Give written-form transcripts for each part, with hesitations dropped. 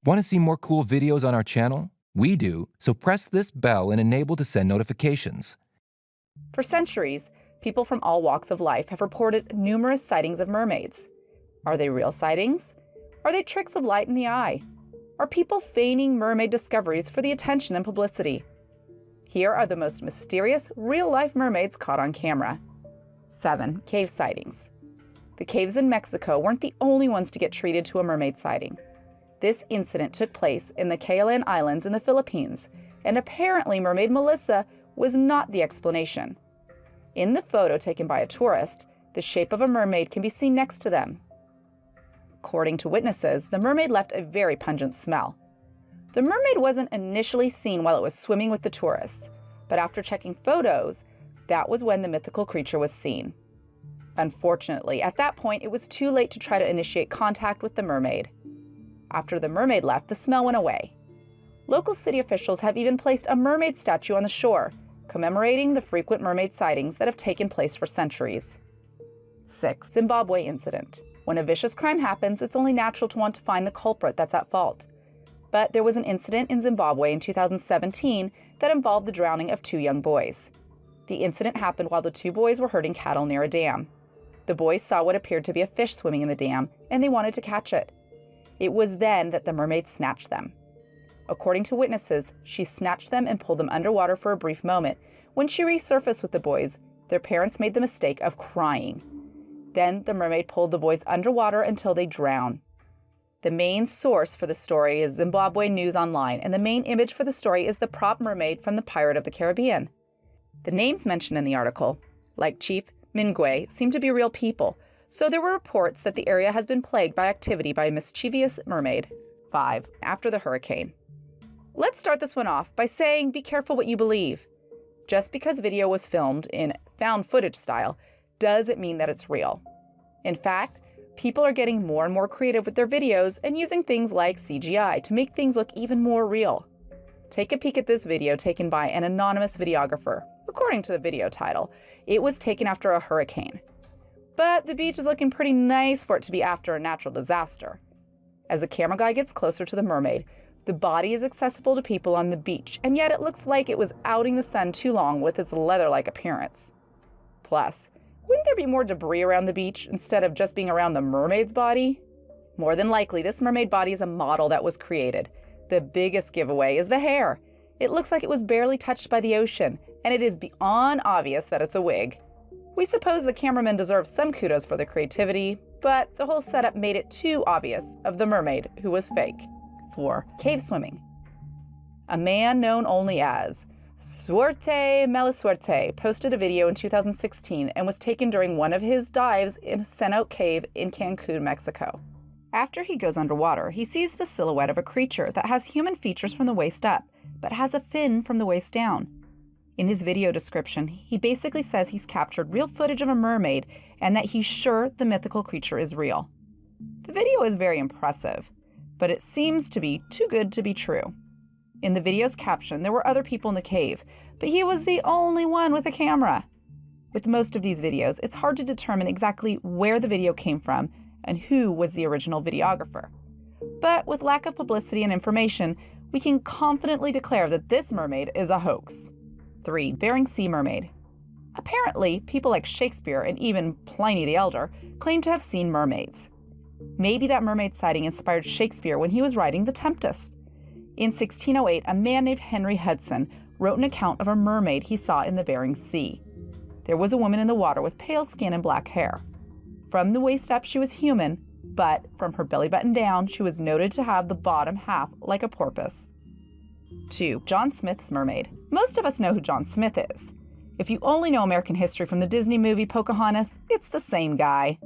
Want to see more cool videos on our channel? We do, so press this bell and enable to send notifications. For centuries, people from all walks of life have reported numerous sightings of mermaids. Are they real sightings? Are they tricks of light in the eye? Are people feigning mermaid discoveries for the attention and publicity? Here are the most mysterious real-life mermaids caught on camera. 7. Cave sightings. The caves in Mexico weren't the only ones to get treated to a mermaid sighting. This incident took place in the Kayalan Islands in the Philippines, and apparently Mermaid Melissa was not the explanation. In the photo taken by a tourist, the shape of a mermaid can be seen next to them. According to witnesses, the mermaid left a very pungent smell. The mermaid wasn't initially seen while it was swimming with the tourists, but after checking photos, that was when the mythical creature was seen. Unfortunately, at that point, it was too late to try to initiate contact with the mermaid. After the mermaid left, the smell went away. Local city officials have even placed a mermaid statue on the shore, commemorating the frequent mermaid sightings that have taken place for centuries. 6. Zimbabwe incident. When a vicious crime happens, it's only natural to want to find the culprit that's at fault. But there was an incident in Zimbabwe in 2017 that involved the drowning of 2 young boys. The incident happened while the 2 boys were herding cattle near a dam. The boys saw what appeared to be a fish swimming in the dam, and they wanted to catch it. It was then that the mermaid snatched them. According to witnesses, she snatched them and pulled them underwater for a brief moment. When she resurfaced with the boys, their parents made the mistake of crying. Then the mermaid pulled the boys underwater until they drowned. The main source for the story is Zimbabwe News Online, and the main image for the story is the prop mermaid from the Pirate of the Caribbean. The names mentioned in the article, like Chief Mingwe, seem to be real people, so there were reports that the area has been plagued by activity by a mischievous mermaid. 5. After the hurricane. Let's start this one off by saying be careful what you believe. Just because video was filmed in found footage style doesn't mean that it's real. In fact, people are getting more and more creative with their videos and using things like CGI to make things look even more real. Take a peek at this video taken by an anonymous videographer. According to the video title, it was taken after a hurricane. But the beach is looking pretty nice for it to be after a natural disaster. As the camera guy gets closer to the mermaid, the body is accessible to people on the beach, and yet it looks like it was outing the sun too long with its leather-like appearance. Plus, wouldn't there be more debris around the beach instead of just being around the mermaid's body? More than likely, this mermaid body is a model that was created. The biggest giveaway is the hair. It looks like it was barely touched by the ocean, and it is beyond obvious that it's a wig. We suppose the cameraman deserves some kudos for the creativity, but the whole setup made it too obvious of the mermaid, who was fake. 4. Cave swimming. A man known only as Suerte Malasuerte posted a video in 2016 and was taken during one of his dives in Cenote Cave in Cancun, Mexico. After he goes underwater, he sees the silhouette of a creature that has human features from the waist up, but has a fin from the waist down. In his video description, he basically says he's captured real footage of a mermaid and that he's sure the mythical creature is real. The video is very impressive, but it seems to be too good to be true. In the video's caption, there were other people in the cave, but he was the only one with a camera. With most of these videos, it's hard to determine exactly where the video came from and who was the original videographer. But with lack of publicity and information, we can confidently declare that this mermaid is a hoax. 3. Bering Sea mermaid. Apparently, people like Shakespeare and even Pliny the Elder claim to have seen mermaids. Maybe that mermaid sighting inspired Shakespeare when he was writing The Tempest. In 1608, a man named Henry Hudson wrote an account of a mermaid he saw in the Bering Sea. There was a woman in the water with pale skin and black hair. From the waist up, she was human, but from her belly button down, she was noted to have the bottom half like a porpoise. 2. John Smith's mermaid. Most of us know who John Smith is. If you only know American history from the Disney movie Pocahontas, it's the same guy.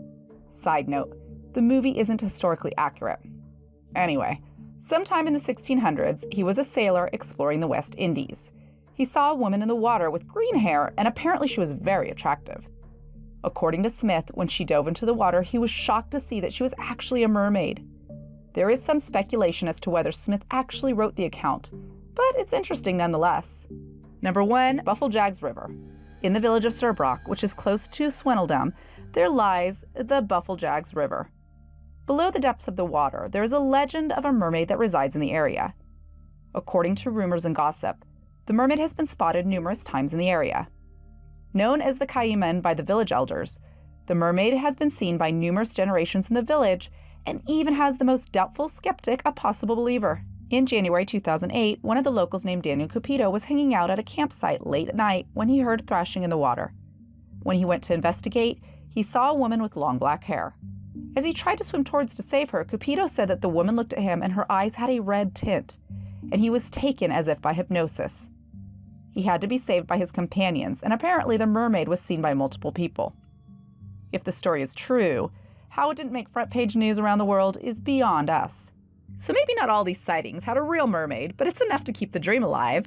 Side note, the movie isn't historically accurate. Anyway, sometime in the 1600s, he was a sailor exploring the West Indies. He saw a woman in the water with green hair, and apparently she was very attractive. According to Smith, when she dove into the water, he was shocked to see that she was actually a mermaid. There is some speculation as to whether Smith actually wrote the account, but it's interesting nonetheless. Number 1. Buffalo Jags River. In the village of Sturbrock, which is close to Swindledam, there lies the Bufflejags River. Below the depths of the water, there is a legend of a mermaid that resides in the area. According to rumors and gossip, the mermaid has been spotted numerous times in the area. Known as the Caiman by the village elders, the mermaid has been seen by numerous generations in the village and even has the most doubtful skeptic a possible believer. In January 2008, one of the locals named Daniel Cupido was hanging out at a campsite late at night when he heard thrashing in the water. When he went to investigate, he saw a woman with long black hair. As he tried to swim towards to save her, Cupido said that the woman looked at him and her eyes had a red tint, and he was taken as if by hypnosis. He had to be saved by his companions, and apparently the mermaid was seen by multiple people. If the story is true, how it didn't make front page news around the world is beyond us. So maybe not all these sightings had a real mermaid, but it's enough to keep the dream alive.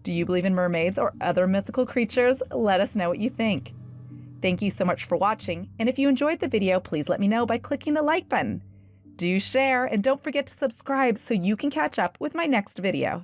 Do you believe in mermaids or other mythical creatures? Let us know what you think. Thank you so much for watching, and if you enjoyed the video, please let me know by clicking the like button. Do share, and don't forget to subscribe so you can catch up with my next video.